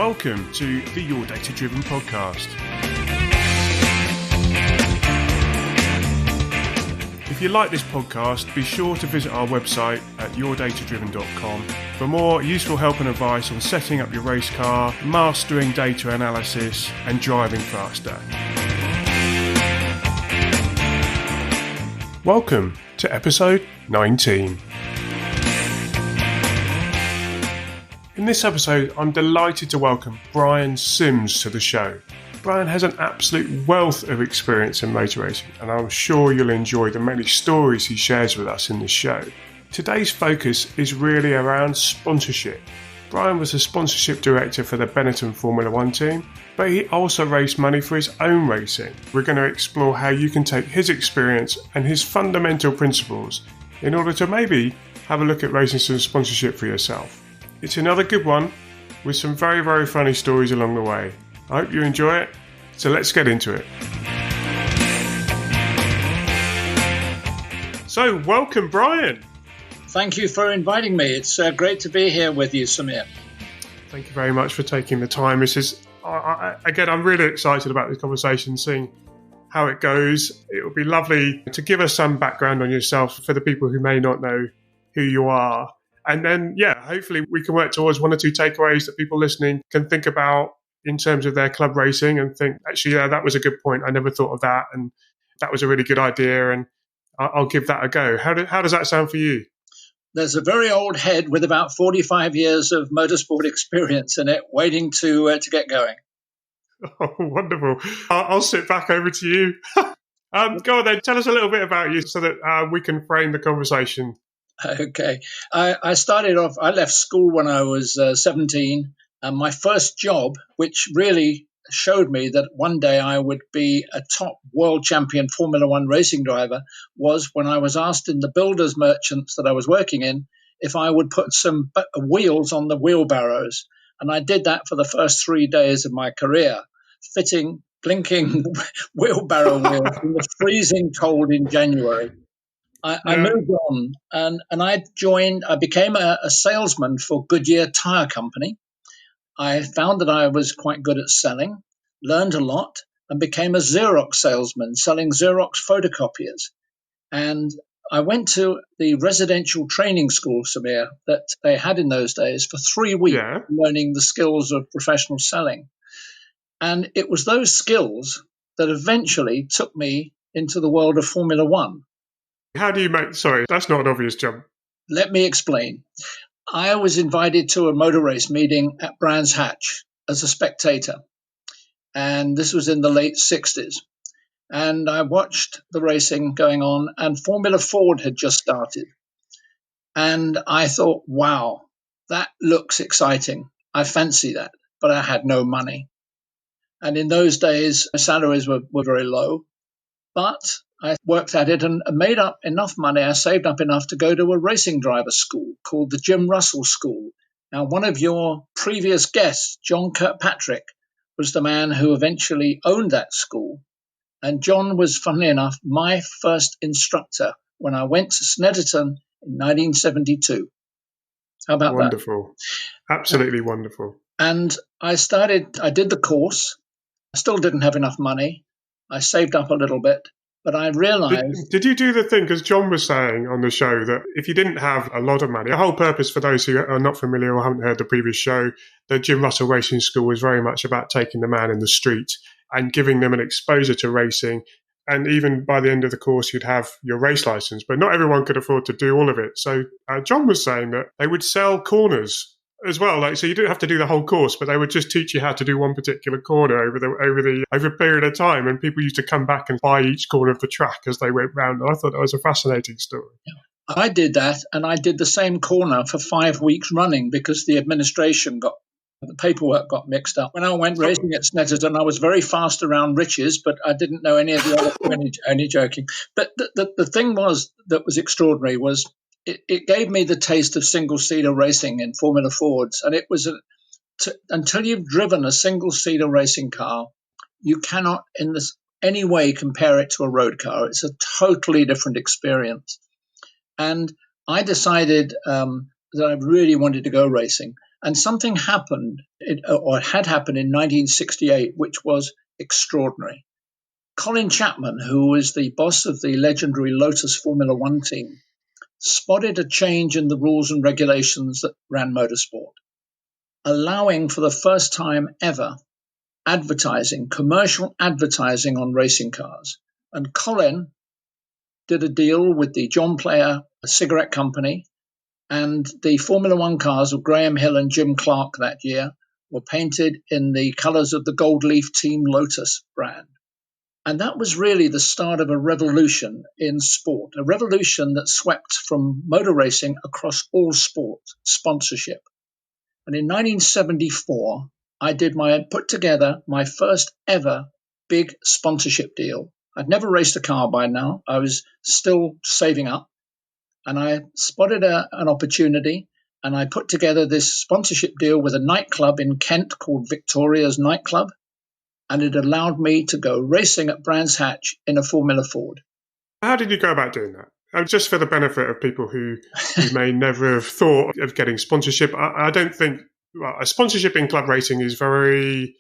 Welcome to the Your Data Driven podcast. If you like this podcast, be sure to visit our website at yourdatadriven.com for more useful help and advice on setting up your race car, mastering data analysis, and driving faster. Welcome to episode 19. In this episode, I'm delighted to welcome Brian Sims to the show. Brian has an absolute wealth of experience in motor racing, and I'm sure you'll enjoy the many stories he shares with us in this show. Today's focus is really around sponsorship. Brian was a sponsorship director for the Benetton Formula One team, but he also raised money for his own racing. We're going to explore how you can take his experience and his fundamental principles in order to maybe have a look at racing some sponsorship for yourself. It's another good one with some very, very funny stories along the way. I hope you enjoy it, so let's get into it. So, welcome, Brian. Thank you for inviting me. It's great to be here with you, Samir. Thank you very much for taking the time. This is, again, I'm really excited about this conversation, seeing how it goes. It would be lovely to give us some background on yourself for the people who may not know who you are. And then, hopefully we can work towards one or two takeaways that people listening can think about in terms of their club racing and think, actually, that was a good point. I never thought of that. And that was a really good idea. And I'll give that a go. How does that sound for you? There's a very old head with about 45 years of motorsport experience in it, waiting to get going. Oh, wonderful. I'll sit back over to you. Go on then. Tell us a little bit about you so that we can frame the conversation. Okay. I started off, I left school when I was 17. And my first job, which really showed me that one day I would be a top world champion Formula One racing driver, was when I was asked in the builders merchants that I was working in if I would put some wheels on the wheelbarrows. And I did that for the first 3 days of my career, fitting blinking wheelbarrow wheels in the freezing cold in January. I moved on and I became a salesman for Goodyear Tire Company. I found that I was quite good at selling, learned a lot, and became a Xerox salesman selling Xerox photocopiers. And I went to the residential training school, Samir, that they had in those days for 3 weeks, learning the skills of professional selling. And it was those skills that eventually took me into the world of Formula One. How do you sorry, that's not an obvious jump. Let me explain. I was invited to a motor race meeting at Brands Hatch as a spectator. And this was in the late 60s. And I watched the racing going on, and Formula Ford had just started. And I thought, wow, that looks exciting. I fancy that, but I had no money. And in those days, salaries were very low. But I worked at it and made up enough money. I saved up enough to go to a racing driver school called the Jim Russell School. Now, one of your previous guests, John Kirkpatrick, was the man who eventually owned that school. And John was, funnily enough, my first instructor when I went to Snetterton in 1972. How about that? Wonderful. Absolutely wonderful. And I did the course. I still didn't have enough money. I saved up a little bit. But I realized... Did you do the thing, because John was saying on the show that if you didn't have a lot of money, the whole purpose for those who are not familiar or haven't heard the previous show, the Jim Russell Racing School was very much about taking the man in the street and giving them an exposure to racing. And even by the end of the course, you'd have your race license. But not everyone could afford to do all of it. So John was saying that they would sell corners as well, so you didn't have to do the whole course, but they would just teach you how to do one particular corner over a period of time, and people used to come back and buy each corner of the track as they went round. And I thought that was a fascinating story. I did that, and I did the same corner for 5 weeks running because the paperwork got mixed up. When I went racing at Snetterton, I was very fast around riches, but I didn't know any of the other. Only joking. But the thing that was extraordinary was. It gave me the taste of single-seater racing in Formula Fords. And it was until you've driven a single-seater racing car, you cannot in any way compare it to a road car. It's a totally different experience. And I decided that I really wanted to go racing. And something happened, or had happened in 1968, which was extraordinary. Colin Chapman, who was the boss of the legendary Lotus Formula One team, spotted a change in the rules and regulations that ran motorsport, allowing for the first time ever advertising, commercial advertising on racing cars. And Colin did a deal with the John Player cigarette company, and the Formula One cars of Graham Hill and Jim Clark that year were painted in the colours of the Gold Leaf Team Lotus brand. And that was really the start of a revolution in sport, a revolution that swept from motor racing across all sport sponsorship. And in 1974, I put together my first ever big sponsorship deal. I'd never raced a car by now. I was still saving up, and I spotted an opportunity, and I put together this sponsorship deal with a nightclub in Kent called Victoria's Nightclub. And it allowed me to go racing at Brands Hatch in a Formula Ford. How did you go about doing that? Just for the benefit of people who may never have thought of getting sponsorship, I don't think a sponsorship in club racing is very,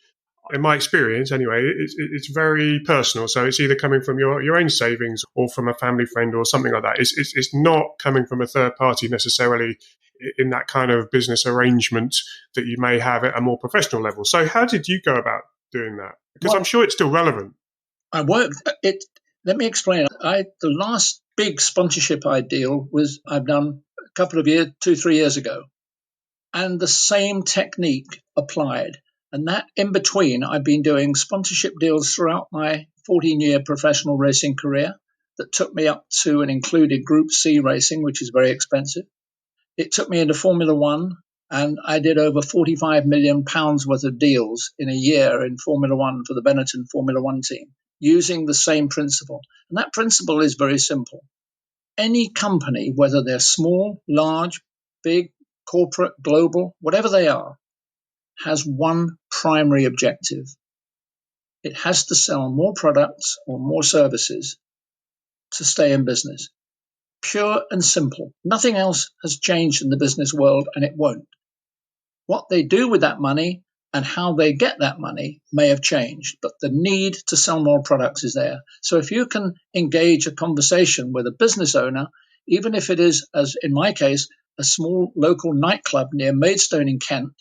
in my experience anyway, it's very personal. So it's either coming from your own savings or from a family friend or something like that. It's not coming from a third party necessarily in that kind of business arrangement that you may have at a more professional level. So how did you go about doing that? Because I'm sure it's still relevant. I worked it. Let me explain. The last big sponsorship deal I've done a couple of years, 2-3 years ago, and the same technique applied. And that in between, I've been doing sponsorship deals throughout my 14-year professional racing career that took me up to and included Group C racing, which is very expensive. It took me into Formula One. And I did over £45 million worth of deals in a year in Formula One for the Benetton Formula One team, using the same principle. And that principle is very simple. Any company, whether they're small, large, big, corporate, global, whatever they are, has one primary objective. It has to sell more products or more services to stay in business. Pure and simple. Nothing else has changed in the business world, and it won't. What they do with that money and how they get that money may have changed, but the need to sell more products is there. So if you can engage a conversation with a business owner, even if it is, as in my case, a small local nightclub near Maidstone in Kent,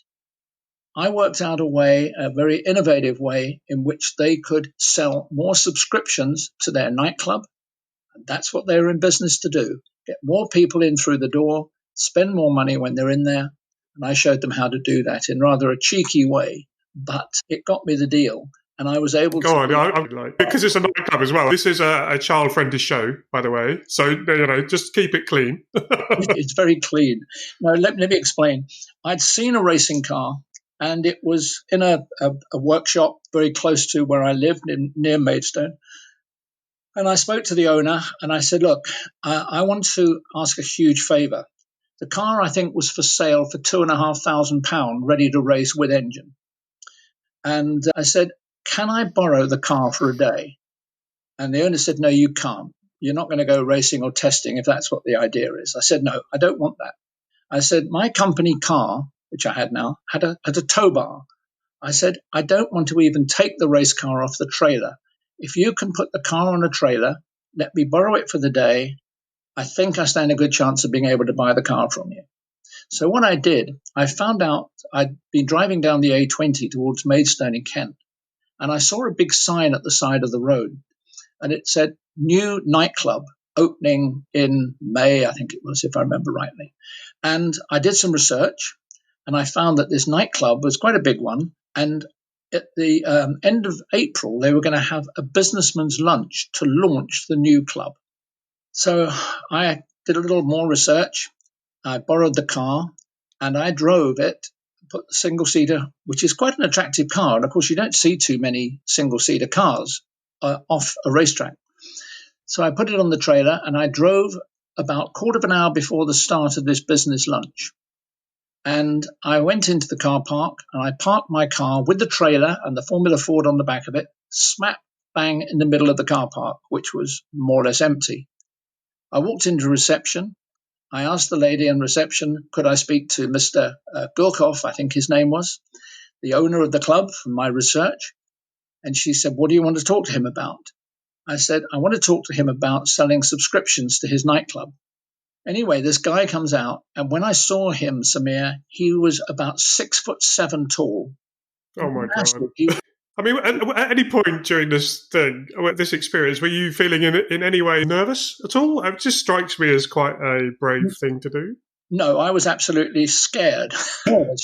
I worked out a very innovative way in which they could sell more subscriptions to their nightclub. And that's what they're in business to do. Get more people in through the door, spend more money when they're in there. And I showed them how to do that in rather a cheeky way, but it got me the deal. And I was able to... because it's a nightclub as well. This is a child-friendly show, by the way. So, just keep it clean. It's very clean. Now, let me explain. I'd seen a racing car, and it was in a workshop very close to where I lived, near Maidstone. And I spoke to the owner, and I said, look, I want to ask a huge favour. The car, I think, was for sale for £2,500, ready to race with engine. And I said, can I borrow the car for a day? And the owner said, no, you can't. You're not going to go racing or testing if that's what the idea is. I said, no, I don't want that. I said, my company car, which I had now, had a tow bar. I said, I don't want to even take the race car off the trailer. If you can put the car on a trailer, let me borrow it for the day. I think I stand a good chance of being able to buy the car from you. So what I did, I found out I'd been driving down the A20 towards Maidstone in Kent, and I saw a big sign at the side of the road, and it said, new nightclub opening in May, I think it was, if I remember rightly. And I did some research, and I found that this nightclub was quite a big one, and at the end of April, they were going to have a businessman's lunch to launch the new club. So I did a little more research. I borrowed the car and I drove it, put the single-seater, which is quite an attractive car. And of course, you don't see too many single-seater cars off a racetrack. So I put it on the trailer and I drove about a quarter of an hour before the start of this business lunch. And I went into the car park and I parked my car with the trailer and the Formula Ford on the back of it, smack bang in the middle of the car park, which was more or less empty. I walked into reception I asked the lady in reception, could I speak to Mr. Gurkov, I think his name was, the owner of the club, from my research. And she said, what do you want to talk to him about? I said, I want to talk to him about selling subscriptions to his nightclub. Anyway, this guy comes out, and when I saw him, Samir, he was about 6'7" tall. Oh my Massive. God. I mean, at any point during this thing, this experience, were you feeling in any way nervous at all? It just strikes me as quite a brave thing to do. No, I was absolutely scared.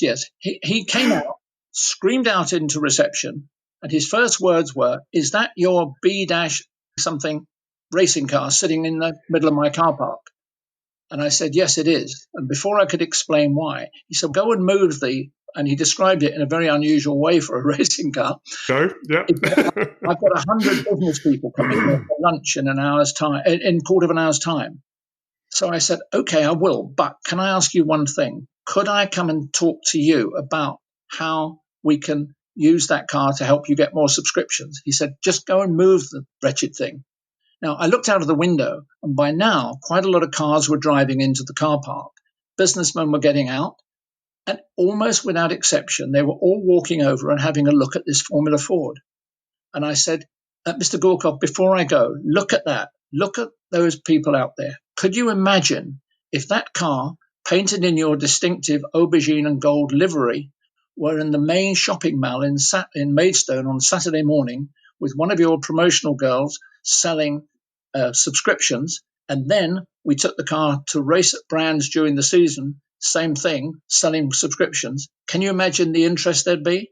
Yes. He came out, screamed out into reception, and his first words were, is that your B-something racing car sitting in the middle of my car park? And I said, yes, it is. And before I could explain why, he said, go and move and he described it in a very unusual way for a racing car. Go, yeah. I've got 100 business people coming in for lunch in in quarter of an hour's time. So I said, okay, I will. But can I ask you one thing? Could I come and talk to you about how we can use that car to help you get more subscriptions? He said, just go and move the wretched thing. Now, I looked out of the window, and by now, quite a lot of cars were driving into the car park. Businessmen were getting out, and almost without exception, they were all walking over and having a look at this Formula Ford. And I said, Mr. Gorkov, before I go, look at that. Look at those people out there. Could you imagine if that car, painted in your distinctive aubergine and gold livery, were in the main shopping mall in Maidstone on Saturday morning with one of your promotional girls selling subscriptions, and then we took the car to race at Brands during the season, same thing, selling subscriptions. Can you imagine the interest there'd be?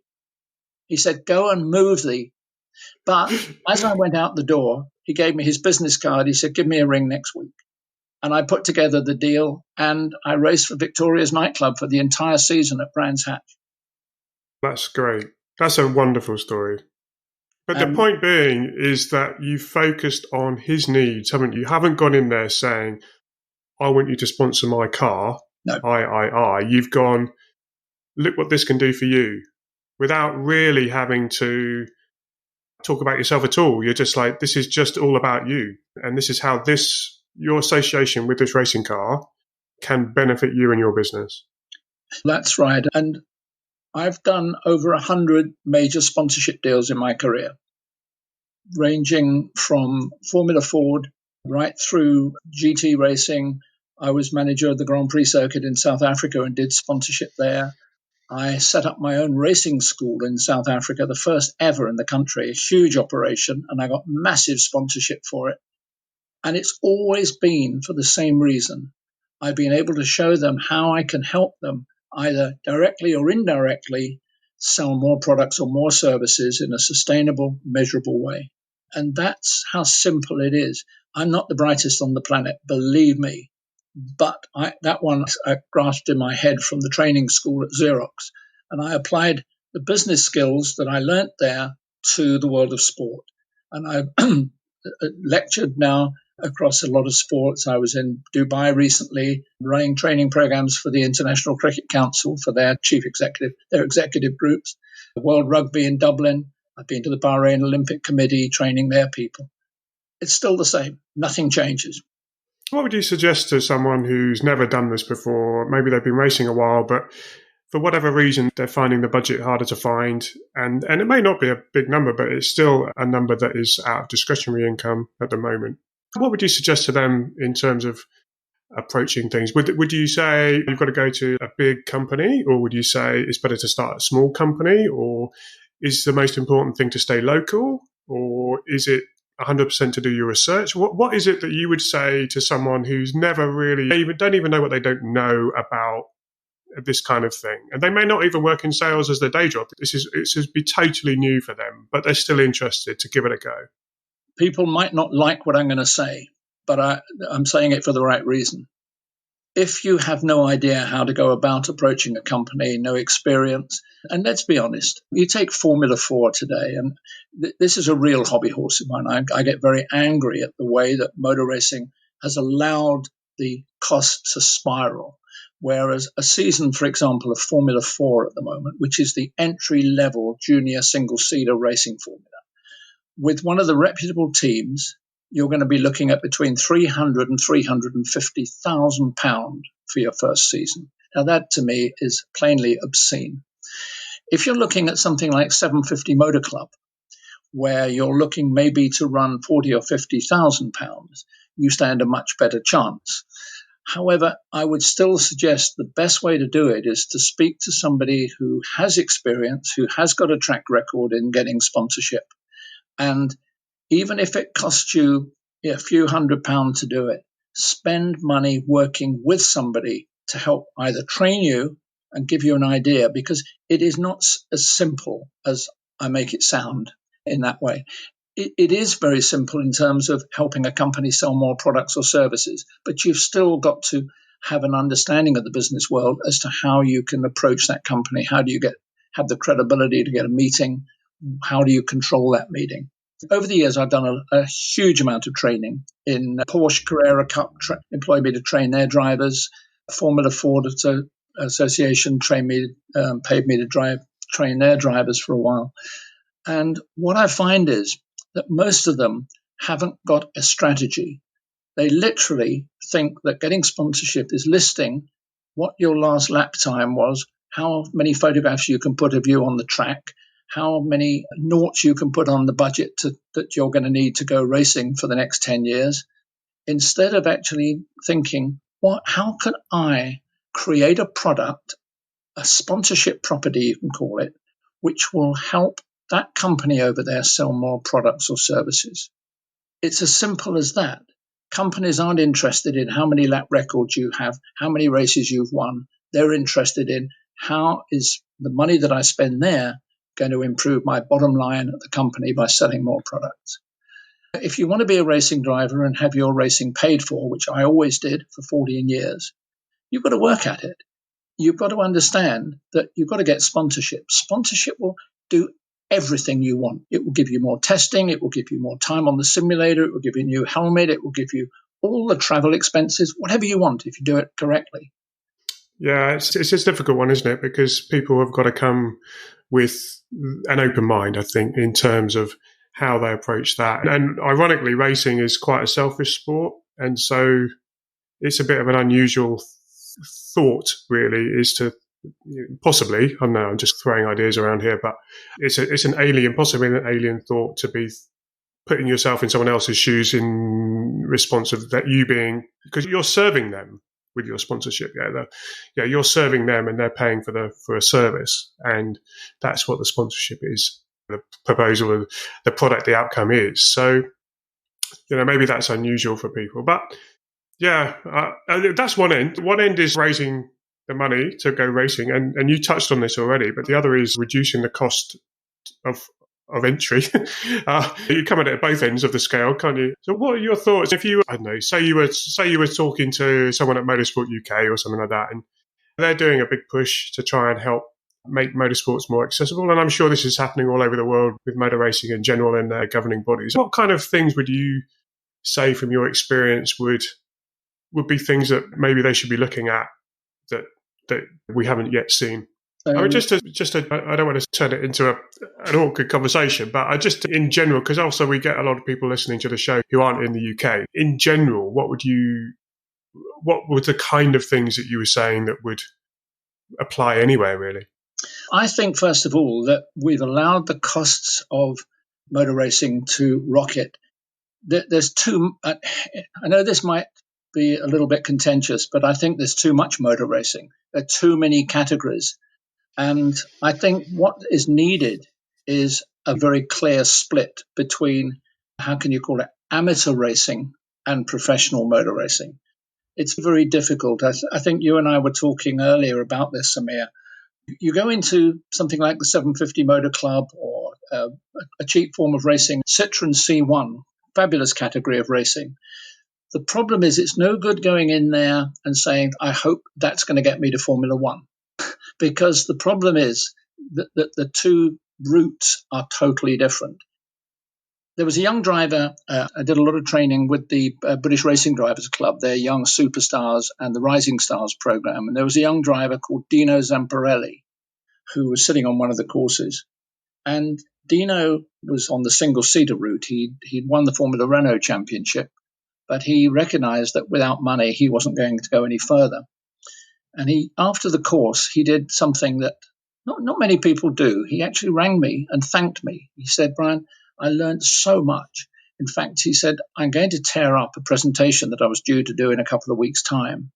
He said, go and move thee. But as I went out the door, he gave me his business card. He said, give me a ring next week. And I put together the deal, and I raced for Victoria's nightclub for the entire season at Brands Hatch. That's great. That's a wonderful story. But the point being is that you focused on his needs, haven't you? You haven't gone in there saying, I want you to sponsor my car. No. You've gone, look what this can do for you, without really having to talk about yourself at all. You're just like, this is just all about you. And this is how your association with this racing car can benefit you and your business. That's right. And I've done over 100 major sponsorship deals in my career, ranging from Formula Ford right through GT racing. I was manager of the Grand Prix circuit in South Africa and did sponsorship there. I set up my own racing school in South Africa, the first ever in the country, a huge operation, and I got massive sponsorship for it. And it's always been for the same reason. I've been able to show them how I can help them either directly or indirectly sell more products or more services in a sustainable, measurable way. And that's how simple it is. I'm not the brightest on the planet, believe me. But that one I grasped in my head from the training school at Xerox. And I applied the business skills that I learnt there to the world of sport. And I've lectured now across a lot of sports. I was in Dubai recently running training programs for the International Cricket Council for their executive groups, the World Rugby in Dublin. I've been to the Bahrain Olympic Committee training their people. It's still the same. Nothing changes. What would you suggest to someone who's never done this before? Maybe they've been racing a while, but for whatever reason, they're finding the budget harder to find. And it may not be a big number, but it's still a number that is out of discretionary income at the moment. What would you suggest to them in terms of approaching things? Would you say you've got to go to a big company, or would you say it's better to start a small company, or is the most important thing to stay local, or is it 100% to do your research? What is it that you would say to someone who's never really don't even know what they don't know about this kind of thing? And they may not even work in sales as their day job. It's be totally new for them, but they're still interested to give it a go. People might not like what I'm going to say, but I'm saying it for the right reason. If you have no idea how to go about approaching a company, no experience, and let's be honest, you take Formula 4 today, and this is a real hobby horse of mine. I get very angry at the way that motor racing has allowed the cost to spiral. Whereas a season, for example, of Formula 4 at the moment, which is the entry-level junior single-seater racing formula, with one of the reputable teams, you're going to be looking at between £300,000 and £350,000 for your first season. Now, that to me is plainly obscene. If you're looking at something like 750 Motor Club, where you're looking maybe to run £40,000 or £50,000, you stand a much better chance. However, I would still suggest the best way to do it is to speak to somebody who has experience, who has got a track record in getting sponsorship. And even if it costs you a few £100 to do it, spend money working with somebody to help either train you and give you an idea, because it is not as simple as I make it sound in that way. It is very simple in terms of helping a company sell more products or services, but you've still got to have an understanding of the business world as to how you can approach that company. How do you have the credibility to get a meeting? How do you control that meeting? Over the years, I've done a huge amount of training. In Porsche Carrera Cup, employed me to train their drivers. Formula Ford Association paid me to train their drivers for a while. And what I find is that most of them haven't got a strategy. They literally think that getting sponsorship is listing what your last lap time was, how many photographs you can put of you on the track, how many noughts you can put on the budget that you're going to need to go racing for the next 10 years, instead of actually thinking, how can I create a product, a sponsorship property, you can call it, which will help that company over there sell more products or services. It's as simple as that. Companies aren't interested in how many lap records you have, how many races you've won. They're interested in how is the money that I spend there going to improve my bottom line at the company by selling more products. If you want to be a racing driver and have your racing paid for, which I always did for 14 years, you've got to work at it. You've got to understand that you've got to get sponsorship. Sponsorship will do everything you want. It will give you more testing. It will give you more time on the simulator. It will give you a new helmet. It will give you all the travel expenses, whatever you want if you do it correctly. Yeah, it's a difficult one, isn't it? Because people have got to come with an open mind, I think, in terms of how they approach that. And ironically, racing is quite a selfish sport. And so it's a bit of an unusual thought, really, is to possibly, I don't know, I'm just throwing ideas around here, but possibly an alien thought to be putting yourself in someone else's shoes in response of that, you being, because you're serving them with your sponsorship. You're serving them and they're paying for a service. And that's what the sponsorship is, the proposal of the product, the outcome is. So, maybe that's unusual for people, but that's one end. One end is raising the money to go racing. And you touched on this already, but the other is reducing the cost of entry. You come at it at both ends of the scale, can't you? So what are your thoughts if you, I don't know, say you were talking to someone at Motorsport UK or something like that, and they're doing a big push to try and help make motorsports more accessible, and I'm sure this is happening all over the world with motor racing in general and their governing bodies. What kind of things would you say from your experience would be things that maybe they should be looking at that we haven't yet seen? I mean, I don't want to turn it into an awkward conversation, but in general, because also we get a lot of people listening to the show who aren't in the UK. In general, what were the kind of things that you were saying that would apply anywhere, really? I think, first of all, that we've allowed the costs of motor racing to rocket. There's I know this might be a little bit contentious, but I think there's too much motor racing. There are too many categories. And I think what is needed is a very clear split between, how can you call it, amateur racing and professional motor racing. It's very difficult. I think you and I were talking earlier about this, Samir. You go into something like the 750 Motor Club or a cheap form of racing, Citroen C1, fabulous category of racing. The problem is it's no good going in there and saying, I hope that's going to get me to Formula One. Because the problem is that the two routes are totally different. There was a young driver, I did a lot of training with the British Racing Drivers Club, their Young Superstars and the Rising Stars program. And there was a young driver called Dino Zamparelli who was sitting on one of the courses. And Dino was on the single-seater route. He'd won the Formula Renault Championship, but he recognized that without money, he wasn't going to go any further. And after the course, he did something that not many people do. He actually rang me and thanked me. He said, Brian, I learned so much. In fact, he said, I'm going to tear up a presentation that I was due to do in a couple of weeks' time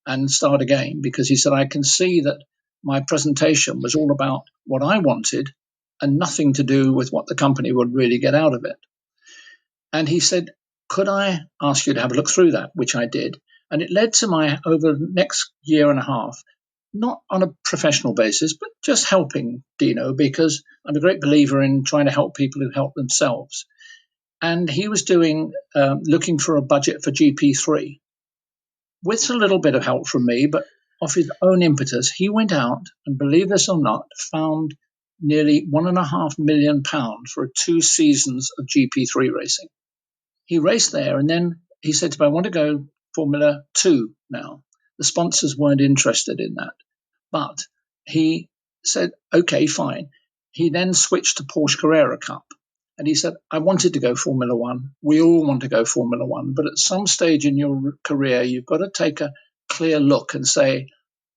and start again, because he said, I can see that my presentation was all about what I wanted and nothing to do with what the company would really get out of it. And he said, could I ask you to have a look through that, which I did. And it led to my, over the next year and a half, not on a professional basis, but just helping Dino, because I'm a great believer in trying to help people who help themselves. And he was looking for a budget for GP3. With a little bit of help from me, but of his own impetus, he went out and, believe this or not, found nearly £1.5 million for 2 seasons of GP3 racing. He raced there, and then he said to me, I want to go Formula 2 now. The sponsors weren't interested in that. But he said, okay, fine. He then switched to Porsche Carrera Cup. And he said, I wanted to go Formula 1. We all want to go Formula 1. But at some stage in your career, you've got to take a clear look and say,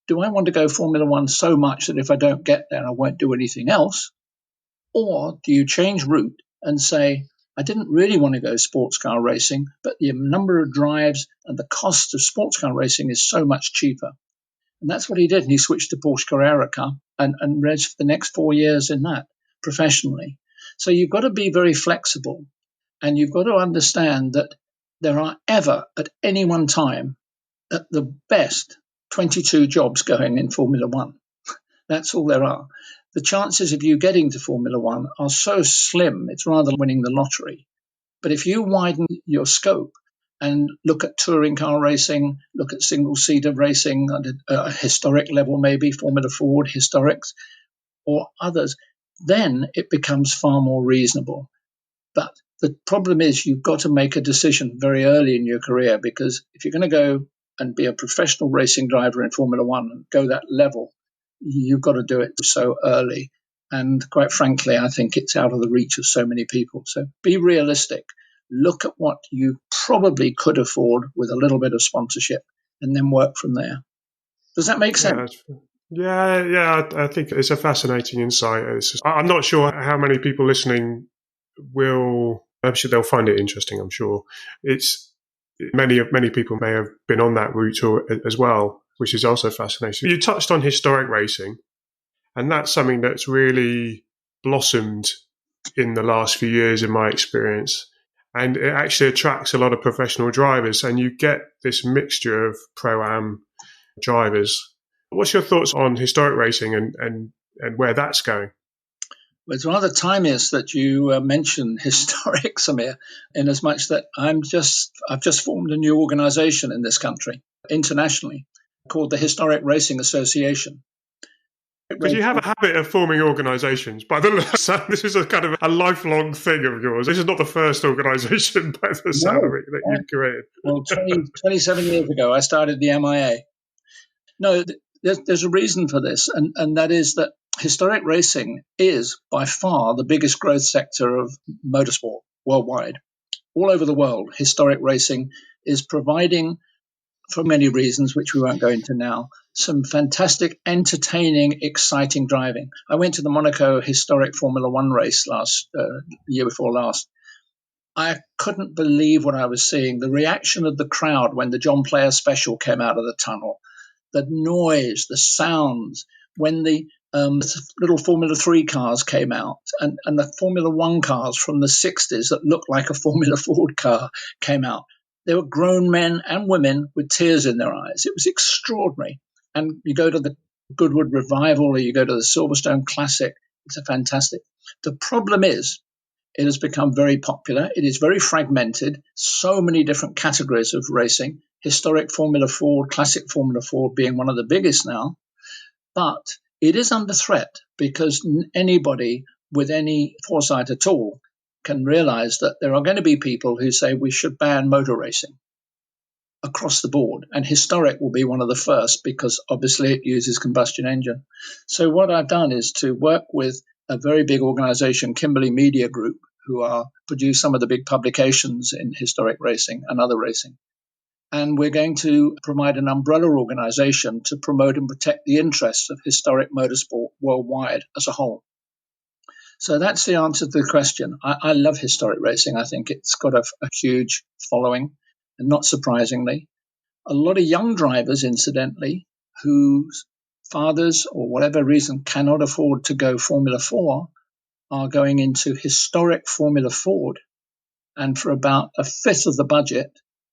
do I want to go Formula 1 so much that if I don't get there, I won't do anything else? Or do you change route and say, I didn't really want to go sports car racing, but the number of drives and the cost of sports car racing is so much cheaper. And that's what he did. And he switched to Porsche Carrera Cup and raced for the next 4 years in that professionally. So you've got to be very flexible, and you've got to understand that there are ever, at any one time, at the best, 22 jobs going in Formula 1. That's all there are. The chances of you getting to Formula 1 are so slim, it's rather winning the lottery. But if you widen your scope and look at touring car racing, look at single-seater racing at a historic level, maybe Formula Ford historics or others, then it becomes far more reasonable. But the problem is you've got to make a decision very early in your career, because if you're going to go and be a professional racing driver in Formula 1 and go that level, you've got to do it so early. And quite frankly, I think it's out of the reach of so many people. So be realistic. Look at what you probably could afford with a little bit of sponsorship and then work from there. Does that make sense? Yeah, I think it's a fascinating insight. I'm not sure how many people listening I'm sure they'll find it interesting, I'm sure. Many people may have been on that route as well, which is also fascinating. You touched on historic racing, and that's something that's really blossomed in the last few years, in my experience. And it actually attracts a lot of professional drivers, and you get this mixture of pro-am drivers. What's your thoughts on historic racing and where that's going? Well, it's rather timeous that you mention historic, Samir, in as much that I've just formed a new organization in this country, internationally, called the Historic Racing Association. Because you have a habit of forming organisations. This is a kind of a lifelong thing of yours. This is not the first organisation by the sound of it that you've created. Well, 27 years ago, I started the MIA. No, there's a reason for this, and that is that historic racing is by far the biggest growth sector of motorsport worldwide. All over the world, historic racing is providing, for many reasons, which we won't go into now, some fantastic, entertaining, exciting driving. I went to the Monaco historic Formula One race year before last. I couldn't believe what I was seeing. The reaction of the crowd when the John Player special came out of the tunnel, the noise, the sounds, when the little Formula 3 cars came out and the Formula 1 cars from the 60s that looked like a Formula Ford car came out. There were grown men and women with tears in their eyes. It was extraordinary. And you go to the Goodwood Revival or you go to the Silverstone Classic, it's a fantastic. The problem is it has become very popular. It is very fragmented. So many different categories of racing. Historic Formula Ford, classic Formula Ford being one of the biggest now. But it is under threat because anybody with any foresight at all can realize that there are going to be people who say we should ban motor racing across the board. And historic will be one of the first because obviously it uses combustion engine. So what I've done is to work with a very big organization, Kimberley Media Group, who produce some of the big publications in historic racing and other racing. And we're going to provide an umbrella organization to promote and protect the interests of historic motorsport worldwide as a whole. So that's the answer to the question. I love historic racing. I think it's got a huge following, and not surprisingly, a lot of young drivers, incidentally, whose fathers or whatever reason cannot afford to go Formula 4 are going into historic Formula Ford, and for about a fifth of the budget,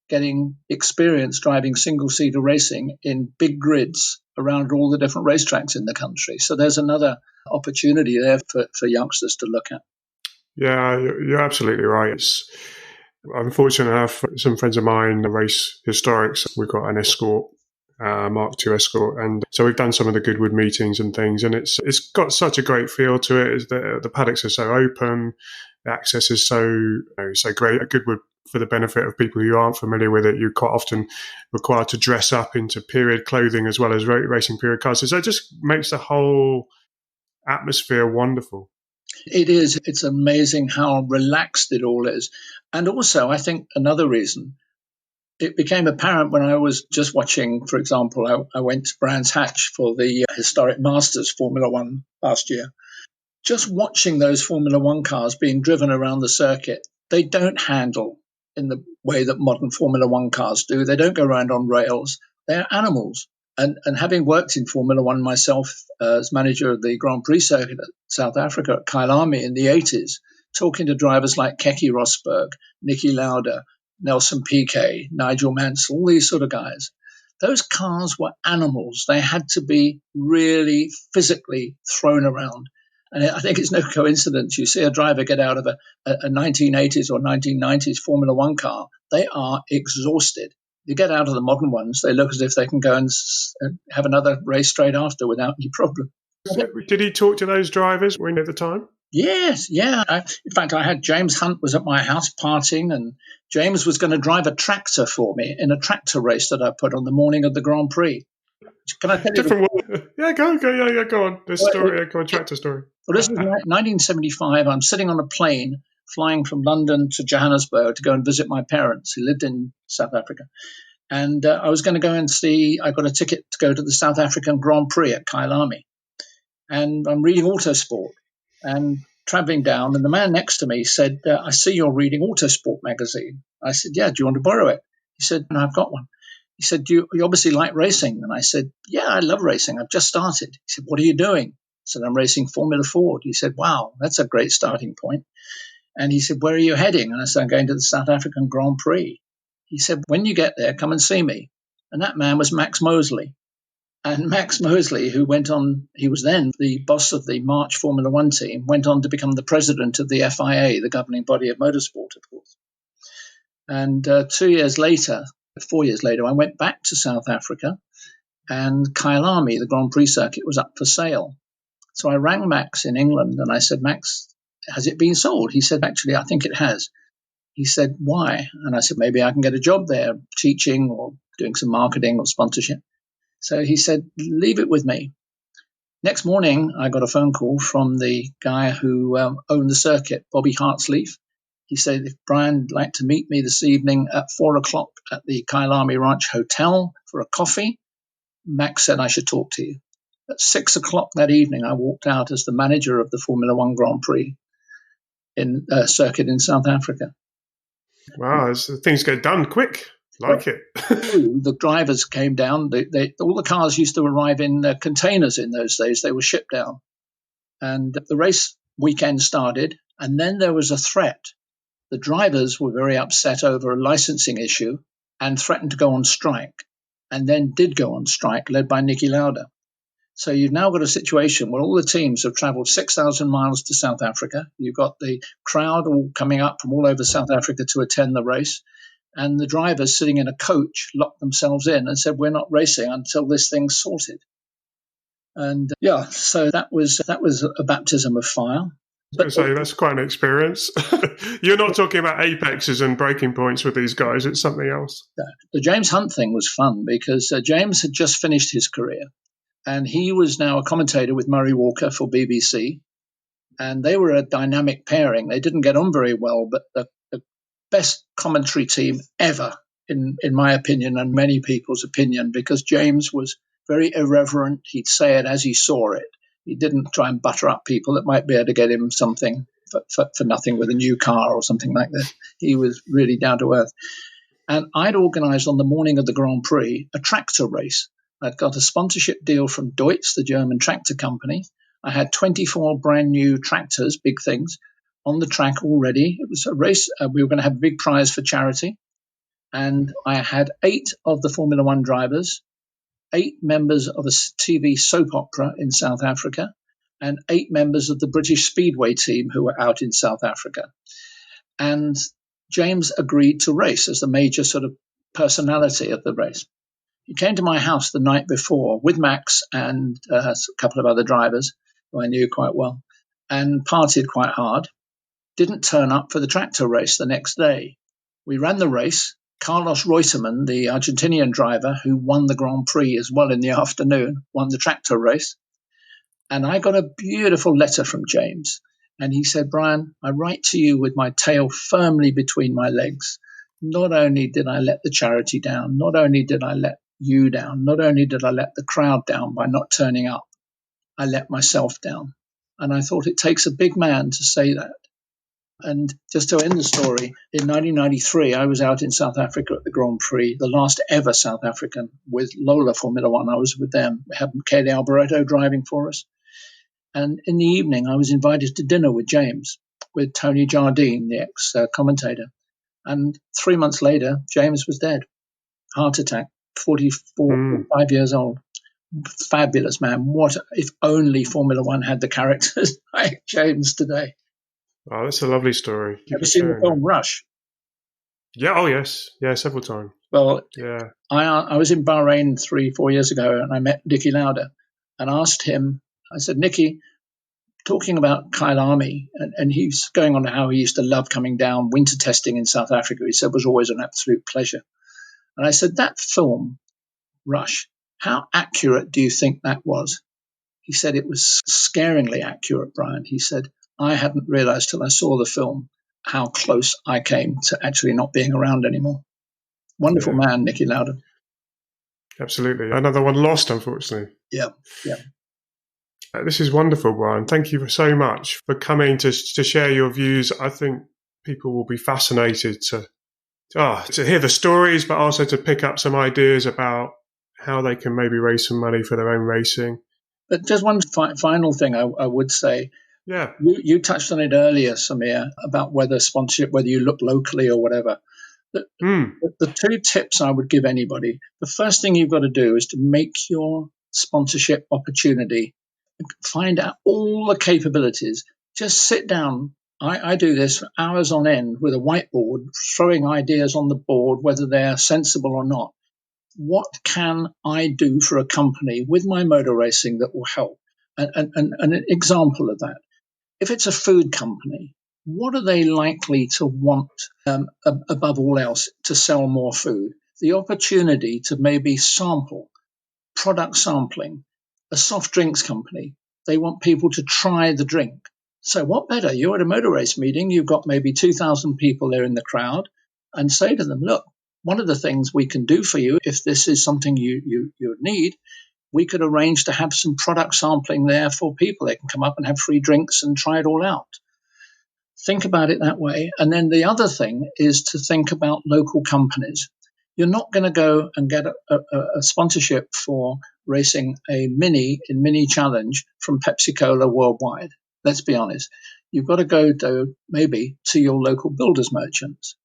getting experience driving single-seater racing in big grids around all the different racetracks in the country. So there's another opportunity there for youngsters to look at. Yeah, you're absolutely right. I'm fortunate to have some friends of mine race historics. We've got an Escort, Mark II Escort, and so we've done some of the Goodwood meetings and things, and it's got such a great feel to it. The paddocks are so open, the access is so great at Goodwood. For the benefit of people who aren't familiar with it, you're quite often required to dress up into period clothing as well as racing period cars. So it just makes the whole atmosphere wonderful. It is. It's amazing how relaxed it all is. And also, I think another reason, it became apparent when I was just watching, for example, I went to Brands Hatch for the Historic Masters Formula One last year. Just watching those Formula One cars being driven around the circuit, they don't handle in the way that modern Formula One cars do. They don't go around on rails. They're animals. And having worked in Formula One myself as manager of the Grand Prix circuit at South Africa at Kyalami in the 80s, talking to drivers like Keke Rosberg, Niki Lauda, Nelson Piquet, Nigel Mansell, all these sort of guys, those cars were animals. They had to be really physically thrown around. And I think it's no coincidence you see a driver get out of a 1980s or 1990s Formula One car, they are exhausted. You get out of the modern ones, they look as if they can go and have another race straight after without any problem. Did he talk to those drivers when at the time? Yes, yeah. In fact, I had James Hunt was at my house partying, and James was going to drive a tractor for me in a tractor race that I put on the morning of the Grand Prix. Can I tell you? Yeah, go on. The story, go on, tractor story. Well, this was 1975. I'm sitting on a plane flying from London to Johannesburg to go and visit my parents who lived in South Africa. And I was going to go and see, I got a ticket to go to the South African Grand Prix at Kyalami. And I'm reading Autosport and traveling down. And the man next to me said, I see you're reading Autosport magazine. I said, yeah, do you want to borrow it? He said, no, I've got one. He said, you obviously like racing. And I said, yeah, I love racing. I've just started. He said, what are you doing? I said, I'm racing Formula Ford. He said, wow, that's a great starting point. And he said, where are you heading? And I said, I'm going to the South African Grand Prix. He said, when you get there, come and see me. And that man was Max Mosley. And Max Mosley, who went on, he was then the boss of the March Formula One team, went on to become the president of the FIA, the governing body of motorsport, of course. And 4 years later, I went back to South Africa, and Kyalami, the Grand Prix circuit, was up for sale. So I rang Max in England and I said, Max, has it been sold? He said, actually, I think it has. He said, why? And I said, maybe I can get a job there teaching or doing some marketing or sponsorship. So he said, leave it with me. Next morning, I got a phone call from the guy who owned the circuit, Bobby Hartsleaf. He said, if Brian would like to meet me this evening at 4:00 at the Kyalami Ranch Hotel for a coffee, Max said I should talk to you. At 6:00 that evening, I walked out as the manager of the Formula One Grand Prix in circuit in South Africa. Wow, things get done quick. Like it. The drivers came down. All the cars used to arrive in containers in those days. They were shipped down. And the race weekend started, and then there was a threat. The drivers were very upset over a licensing issue and threatened to go on strike, and then did go on strike, led by Niki Lauda. So you've now got a situation where all the teams have traveled 6,000 miles to South Africa. You've got the crowd all coming up from all over South Africa to attend the race. And the drivers sitting in a coach locked themselves in and said, we're not racing until this thing's sorted. And so that was a baptism of fire. But so that's quite an experience. You're not talking about apexes and breaking points with these guys. It's something else. The James Hunt thing was fun because James had just finished his career and he was now a commentator with Murray Walker for BBC. and they were a dynamic pairing. They didn't get on very well, but the best commentary team ever, in my opinion, and many people's opinion, because James was very irreverent. He'd say it as he saw it. He didn't try and butter up people that might be able to get him something for nothing with a new car or something like this. He was really down to earth. And I'd organised on the morning of the Grand Prix a tractor race. I'd got a sponsorship deal from Deutz, the German tractor company. I had 24 brand new tractors, big things, on the track already. It was a race. We were going to have a big prize for charity. And I had 8 of the Formula One drivers, 8 members of a TV soap opera in South Africa, and 8 members of the British Speedway team who were out in South Africa. And James agreed to race as the major sort of personality of the race. He came to my house the night before with Max and a couple of other drivers who I knew quite well, and partied quite hard. Didn't turn up for the tractor race the next day. We ran the race. Carlos Reutemann, the Argentinian driver who won the Grand Prix as well in the afternoon, won the tractor race. And I got a beautiful letter from James. And he said, Brian, I write to you with my tail firmly between my legs. Not only did I let the charity down, not only did I let you down, not only did I let the crowd down by not turning up, I let myself down. And I thought it takes a big man to say that. And just to end the story, in 1993, I was out in South Africa at the Grand Prix, the last ever South African with Lola Formula One. I was with them. We had Kelly Alboreto driving for us. And in the evening, I was invited to dinner with James, with Tony Jardine, the ex-commentator. And 3 months later, James was dead. Heart attack, 45 years old. Fabulous man. What if only Formula One had the characters like James today? Oh, that's a lovely story. Have you seen the film Rush? Yeah, oh yes. Yeah, several times. Well, yeah. I was in Bahrain 3-4 years ago, and I met Niki Lauda and asked him, I said, Niki, talking about Kyle Army, and he's going on how he used to love coming down, winter testing in South Africa, he said was always an absolute pleasure. And I said, that film, Rush, how accurate do you think that was? He said it was scaringly accurate, Brian. He said, I hadn't realized till I saw the film how close I came to actually not being around anymore. Wonderful man, Niki Lauda. Absolutely. Another one lost, unfortunately. Yeah. This is wonderful, Brian. Thank you so much for coming to share your views. I think people will be fascinated to hear the stories, but also to pick up some ideas about how they can maybe raise some money for their own racing. But just one final thing I would say. Yeah. You touched on it earlier, Samir, about whether sponsorship, whether you look locally or whatever. The 2 tips I would give anybody, the first thing you've got to do is to make your sponsorship opportunity, find out all the capabilities. Just sit down. I do this for hours on end with a whiteboard, throwing ideas on the board, whether they're sensible or not. What can I do for a company with my motor racing that will help? And an example of that, if it's a food company, what are they likely to want above all else to sell more food? The opportunity to maybe sample, product sampling. A soft drinks company, they want people to try the drink. So what better? You're at a motor race meeting, you've got maybe 2,000 people there in the crowd, and say to them, look, one of the things we can do for you, if this is something you need, we could arrange to have some product sampling there for people. They can come up and have free drinks and try it all out. Think about it that way. And then the other thing is to think about local companies. You're not going to go and get a sponsorship for racing a mini challenge from Pepsi-Cola worldwide. Let's be honest. You've got to go maybe to your local builders merchants.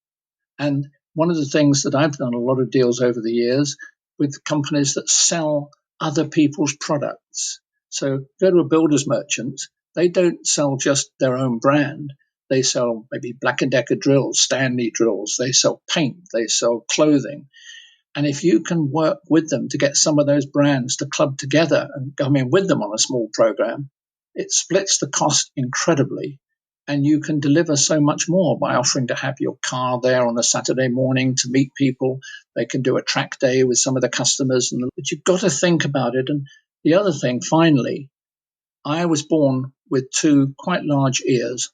And one of the things that I've done a lot of deals over the years with companies that sell other people's products. So go to a builder's merchant. They don't sell just their own brand. They sell maybe Black & Decker drills, Stanley drills. They sell paint. They sell clothing. And if you can work with them to get some of those brands to club together and come in with them on a small program, it splits the cost incredibly. And you can deliver so much more by offering to have your car there on a Saturday morning to meet people. They can do a track day with some of the customers. But you've got to think about it. And the other thing, finally, I was born with two quite large ears.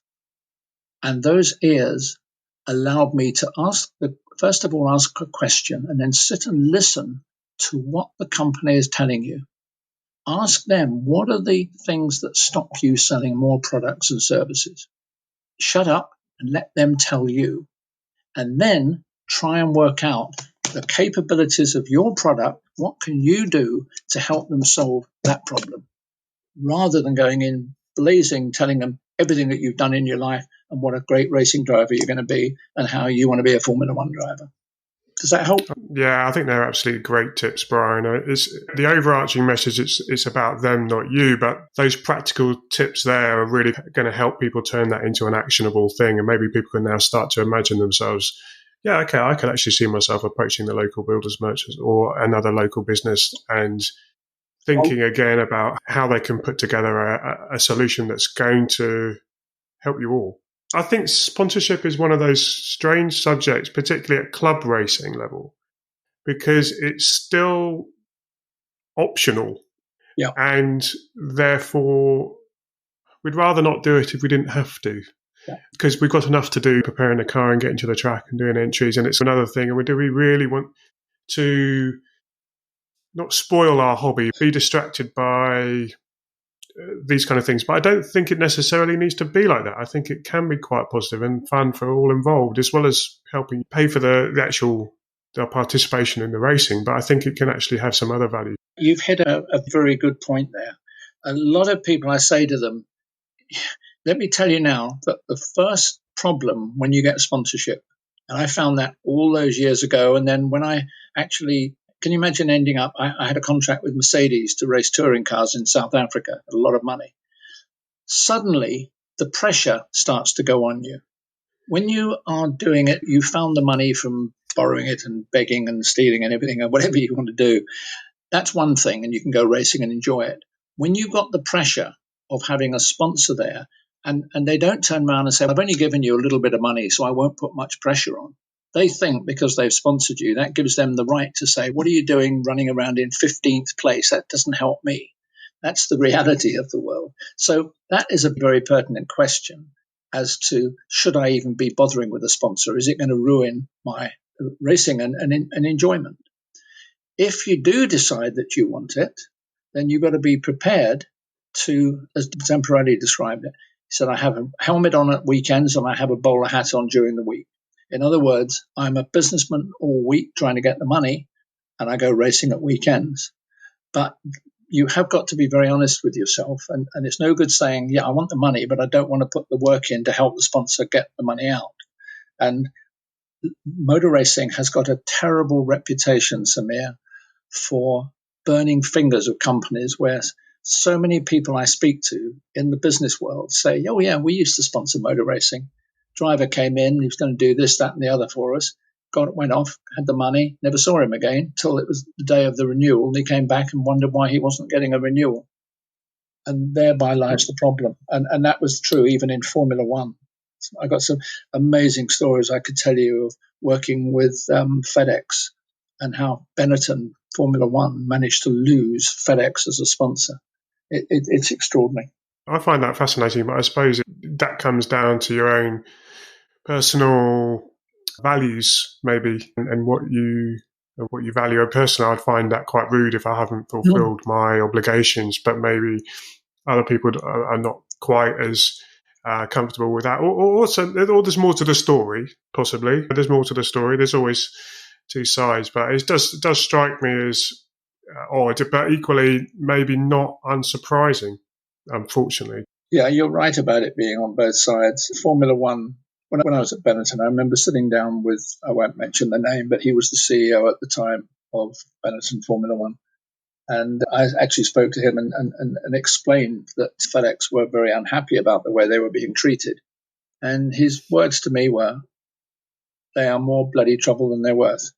And those ears allowed me to first of all, ask a question and then sit and listen to what the company is telling you. Ask them, what are the things that stop you selling more products and services? Shut up and let them tell you. And then try and work out the capabilities of your product. What can you do to help them solve that problem? Rather than going in blazing, telling them everything that you've done in your life and what a great racing driver you're going to be and how you want to be a Formula One driver. Does that help? Yeah, I think they're absolutely great tips, Brian. It's the overarching message. It's about them, not you. But those practical tips there are really going to help people turn that into an actionable thing, and maybe people can now start to imagine themselves. Yeah, okay, I could actually see myself approaching the local builders merchants or another local business and thinking again about how they can put together a solution that's going to help you all. I think sponsorship is one of those strange subjects, particularly at club racing level, because it's still optional. Yeah. And therefore, we'd rather not do it if we didn't have to. Yeah. Because we've got enough to do preparing a car and getting to the track and doing entries. And it's another thing. And do we really want to not spoil our hobby, be distracted by these kind of things? But I don't think it necessarily needs to be like that. I think it can be quite positive and fun for all involved, as well as helping pay for the actual participation in the racing. But I think it can actually have some other value. You've hit a very good point there. A lot of people, I say to them, let me tell you now that the first problem when you get sponsorship, and I found that all those years ago, and then when I actually, can you imagine ending up, I had a contract with Mercedes to race touring cars in South Africa, a lot of money. Suddenly, the pressure starts to go on you. When you are doing it, you found the money from borrowing it and begging and stealing and everything, or whatever you want to do. That's one thing, and you can go racing and enjoy it. When you've got the pressure of having a sponsor there, and they don't turn around and say, I've only given you a little bit of money, so I won't put much pressure on. They think because they've sponsored you, that gives them the right to say, what are you doing running around in 15th place? That doesn't help me. That's the reality of the world. So that is a very pertinent question as to, should I even be bothering with a sponsor? Is it going to ruin my racing and enjoyment? If you do decide that you want it, then you've got to be prepared to, as Zamparelli described it, he said, I have a helmet on at weekends and I have a bowler hat on during the week. In other words, I'm a businessman all week trying to get the money, and I go racing at weekends. But you have got to be very honest with yourself, and it's no good saying, yeah, I want the money, but I don't want to put the work in to help the sponsor get the money out. And motor racing has got a terrible reputation, Samir, for burning fingers of companies, where so many people I speak to in the business world say, oh yeah, we used to sponsor motor racing. Driver came in, he was going to do this, that and the other for us, went off, had the money, never saw him again till it was the day of the renewal, and he came back and wondered why he wasn't getting a renewal. And thereby lies the problem. And that was true even in Formula One. I got some amazing stories I could tell you of working with FedEx and how Benetton Formula One managed to lose FedEx as a sponsor. It's extraordinary. I find that fascinating, but I suppose that comes down to your own personal values, maybe, and what you value. Personally, I'd find that quite rude if I haven't fulfilled my obligations, but maybe other people are not quite as comfortable with that. Or there's more to the story, possibly. There's more to the story. There's always two sides, but it does strike me as odd, but equally maybe not unsurprising, unfortunately. Yeah, you're right about it being on both sides. Formula One, when I was at Benetton, I remember sitting down with, I won't mention the name, but he was the CEO at the time of Benetton Formula One. And I actually spoke to him and explained that FedEx were very unhappy about the way they were being treated. And his words to me were, they are more bloody trouble than they're worth.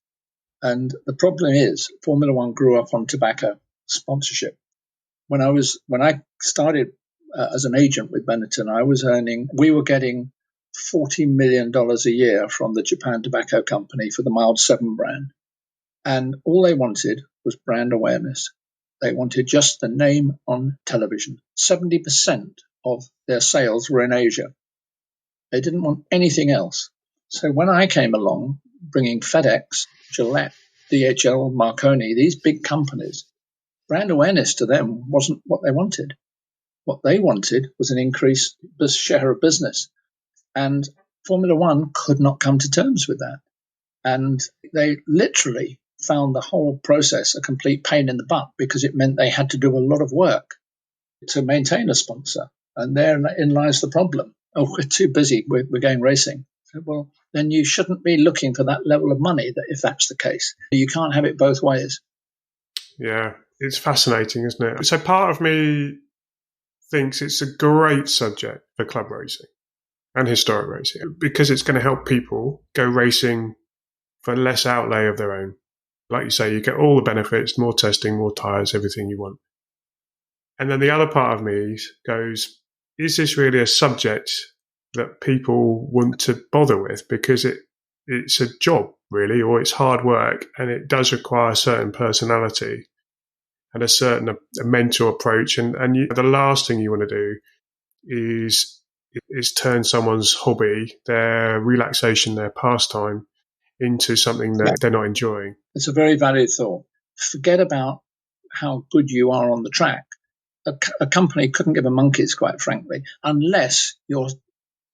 And the problem is, Formula One grew up on tobacco sponsorship. When I started as an agent with Benetton, we were getting $40 million a year from the Japan Tobacco Company for the Mild 7 brand. And all they wanted was brand awareness. They wanted just the name on television. 70% of their sales were in Asia. They didn't want anything else. So when I came along, bringing FedEx, Gillette, DHL, Marconi, these big companies, brand awareness to them wasn't what they wanted. What they wanted was an increased share of business. And Formula One could not come to terms with that. And they literally found the whole process a complete pain in the butt, because it meant they had to do a lot of work to maintain a sponsor. And therein lies the problem. Oh, we're too busy. We're going racing. Well, then you shouldn't be looking for that level of money if that's the case. You can't have it both ways. Yeah, it's fascinating, isn't it? So part of me thinks it's a great subject for club racing and historic racing, because it's going to help people go racing for less outlay of their own. Like you say, you get all the benefits, more testing, more tyres, everything you want. And then the other part of me goes, is this really a subject that people want to bother with? Because it's a job, really, or it's hard work, and it does require a certain personality and a certain a mental approach. And the last thing you want to do is turn someone's hobby, their relaxation, their pastime, into something that they're not enjoying. It's a very valid thought. Forget about how good you are on the track. A company couldn't give a monkey's, quite frankly, unless you're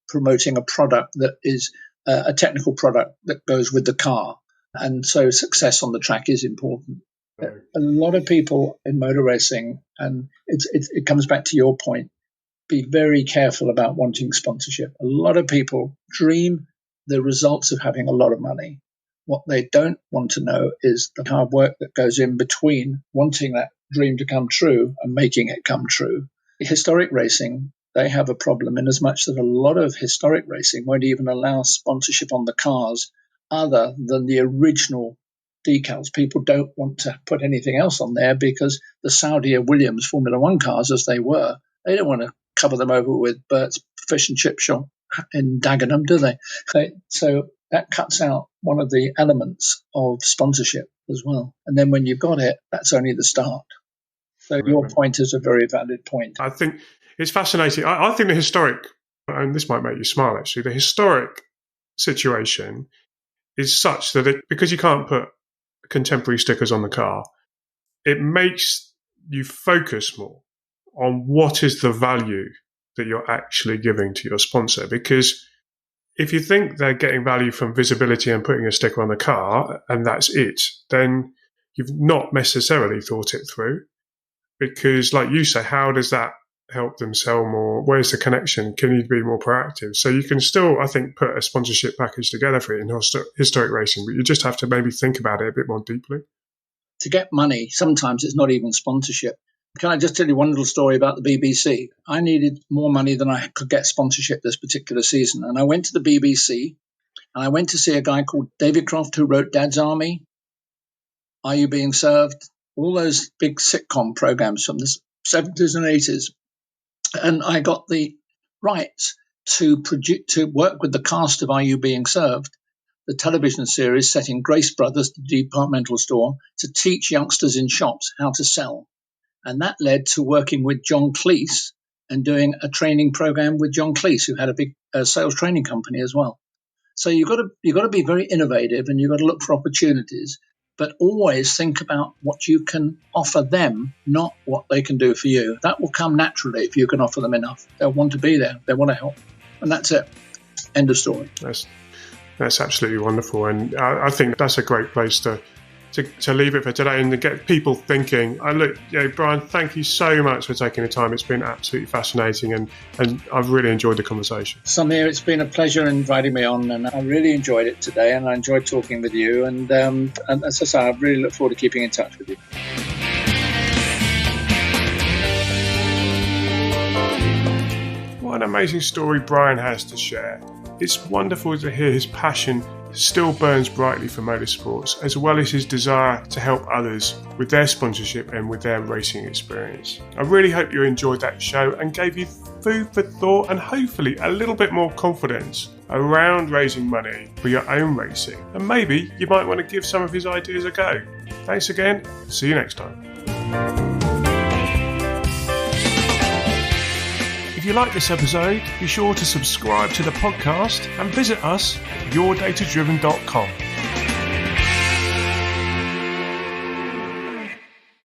promoting a product that is a technical product that goes with the car. And so success on the track is important. Right. A lot of people in motor racing, and it comes back to your point, be very careful about wanting sponsorship. A lot of people dream the results of having a lot of money. What they don't want to know is the hard work that goes in between wanting that dream to come true and making it come true. Historic racing, they have a problem in as much that a lot of historic racing won't even allow sponsorship on the cars other than the original decals. People don't want to put anything else on there because the Saudi or Williams Formula One cars, as they were, they don't want to cover them over with Bert's fish and chip shop in Dagenham, do they? So that cuts out one of the elements of sponsorship as well. And then when you've got it, that's only the start. So your point is a very valid point. I think it's fascinating. I think the historic, and this might make you smile actually, the historic situation is such that because you can't put contemporary stickers on the car, it makes you focus more on what is the value that you're actually giving to your sponsor. Because if you think they're getting value from visibility and putting a sticker on the car and that's it, then you've not necessarily thought it through. Because like you say, how does that help them sell more? Where's the connection? Can you be more proactive? So you can still, I think, put a sponsorship package together for it in historic racing, but you just have to maybe think about it a bit more deeply. To get money, sometimes it's not even sponsorship. Can I just tell you one little story about the BBC? I needed more money than I could get sponsorship this particular season. And I went to the BBC and I went to see a guy called David Croft, who wrote Dad's Army, Are You Being Served? All those big sitcom programs from the 70s and 80s. And I got the rights to work with the cast of Are You Being Served, the television series set in Grace Brothers, the departmental store, to teach youngsters in shops how to sell. And that led to working with John Cleese and doing a training program with John Cleese, who had a big sales training company as well. So you've got to be very innovative, and you've got to look for opportunities, but always think about what you can offer them, not what they can do for you. That will come naturally if you can offer them enough. They'll want to be there. They want to help. And that's it. End of story. That's absolutely wonderful. And I think that's a great place to leave it for today and to get people thinking. Brian, thank you so much for taking the time. It's been absolutely fascinating and I've really enjoyed the conversation. Samir, it's been a pleasure inviting me on, and I really enjoyed it today, and I enjoyed talking with you. And as I say, I really look forward to keeping in touch with you. What an amazing story Brian has to share. It's wonderful to hear his passion still burns brightly for motorsports, as well as his desire to help others with their sponsorship and with their racing experience. I really hope you enjoyed that show and gave you food for thought and hopefully a little bit more confidence around raising money for your own racing. And maybe you might want to give some of his ideas a go. Thanks again. See you next time. If you like this episode, be sure to subscribe to the podcast and visit us at yourdatadriven.com.